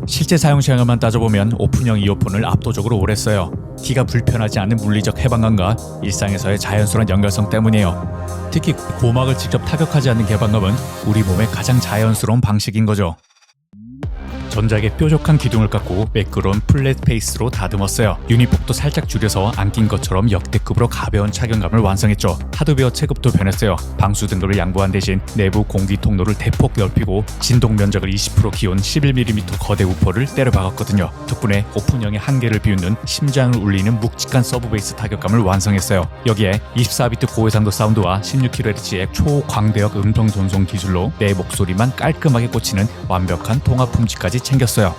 실제 사용 시간만 따져보면 오픈형 이어폰을 압도적으로 오래 써요. 귀가 불편하지 않은 물리적 해방감과 일상에서의 자연스러운 연결성 때문이에요. 특히 고막을 직접 타격하지 않는 개방감은 우리 몸의 가장 자연스러운 방식인 거죠. 전작의 뾰족한 기둥을 깎고 매끄러운 플랫 페이스로 다듬었어요. 유니폭도 살짝 줄여서 안낀 것처럼 역대급으로 가벼운 착용감을 완성했죠. 하드웨어 체급도 변했어요. 방수 등급을 양보한 대신 내부 공기 통로를 대폭 넓히고 진동 면적을 20% 키운 11mm 거대 우퍼를 때려박았거든요. 덕분에 오픈형의 한계를 비웃는 심장을 울리는 묵직한 서브베이스 타격감을 완성했어요. 여기에 24비트 고해상도 사운드와 16kHz의 초광대역 음성 전송 기술로 내 목소리만 깔끔하게 꽂히는 완벽한 통합 품질까지 챙겼어요.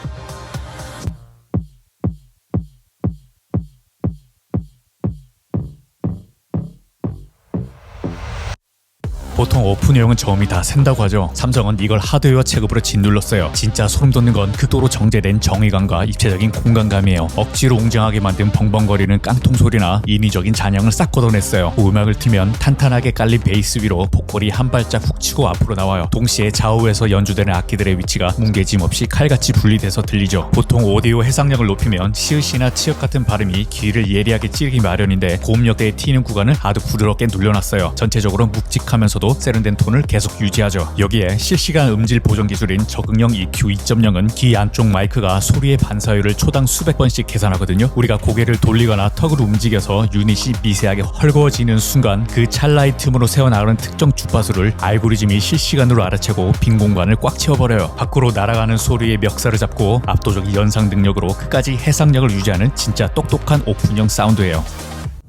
보통 오픈형은 저음이 다 샌다고 하죠. 삼성은 이걸 하드웨어 체급으로 짓눌렀어요. 진짜 소름 돋는 건 극도로 정제된 정의감과 입체적인 공간감이에요. 억지로 웅장하게 만든 벙벙거리는 깡통 소리나 인위적인 잔향을 싹 걷어냈어요. 음악을 틀면 탄탄하게 깔린 베이스 위로 보컬이 한 발짝 훅 치고 앞으로 나와요. 동시에 좌우에서 연주되는 악기들의 위치가 뭉개짐 없이 칼같이 분리돼서 들리죠. 보통 오디오 해상력을 높이면 시읒이나 치읓 같은 발음이 귀를 예리하게 찌르기 마련인데 고음역대에 튀는 구간을 아주 부드럽게 눌려놨어요. 전체적으로 묵직하면서도 세련된 톤을 계속 유지하죠. 여기에 실시간 음질 보정 기술인 적응형 EQ 2.0은 귀 안쪽 마이크가 소리의 반사율을 초당 수백 번씩 계산하거든요. 우리가 고개를 돌리거나 턱을 움직여서 유닛이 미세하게 헐거워지는 순간 그 찰나의 틈으로 새어나가는 특정 주파수를 알고리즘이 실시간으로 알아채고 빈 공간을 꽉 채워버려요. 밖으로 날아가는 소리의 멱살을 잡고 압도적 연상 능력으로 끝까지 해상력을 유지하는 진짜 똑똑한 오픈형 사운드예요.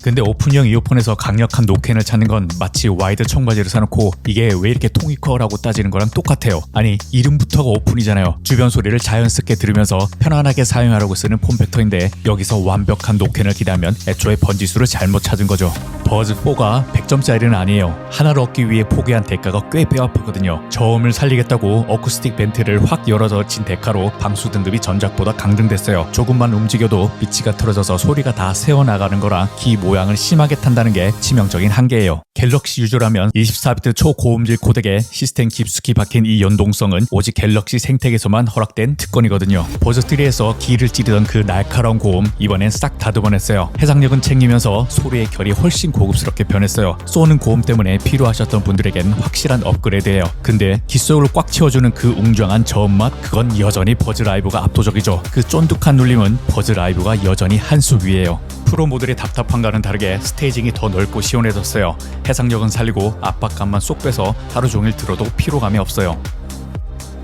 근데 오픈형 이어폰에서 강력한 노캔을 찾는 건 마치 와이드 청바지를 사놓고 이게 왜 이렇게 통이 커? 라고 따지는 거랑 똑같아요. 아니 이름부터가 오픈이잖아요. 주변 소리를 자연스럽게 들으면서 편안하게 사용하려고 쓰는 폼팩터인데 여기서 완벽한 노캔을 기대하면 애초에 번지수를 잘못 찾은 거죠. 버즈4가 100점짜리는 아니에요. 하나를 얻기 위해 포기한 대가가 꽤 뼈아프거든요. 저음을 살리겠다고 어쿠스틱 벤트를 확 열어젖힌 대가로 방수 등급이 전작보다 강등됐어요. 조금만 움직여도 비치가 틀어져서 소리가 다 새어나가는 거라 귀 모양을 심하게 탄다는 게 치명적인 한계예요. 갤럭시 유저라면 24비트 초고음질 코덱에 시스템 깊숙이 박힌 이 연동성은 오직 갤럭시 생태계에서만 허락된 특권이거든요. 버즈3에서 귀를 찌르던 그 날카로운 고음 이번엔 싹 다듬어냈어요. 해상력은 챙기면서 소리의 결이 훨씬 고급스럽게 변했어요. 쏘는 고음 때문에 필요하셨던 분들에겐 확실한 업그레이드예요. 근데 귓속을 꽉 채워주는 그 웅장한 저음맛 그건 여전히 버즈라이브가 압도적이죠. 그 쫀득한 눌림은 버즈라이브가 여전히 한 수 위에요. 프로 모델의 답답함과는 다르게 스테이징이 더 넓고 시원해졌어요. 해상력은 살리고 압박감만 쏙 빼서 하루 종일 들어도 피로감이 없어요.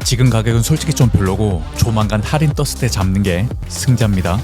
지금 가격은 솔직히 좀 별로고 조만간 할인 떴을 때 잡는 게 승자입니다.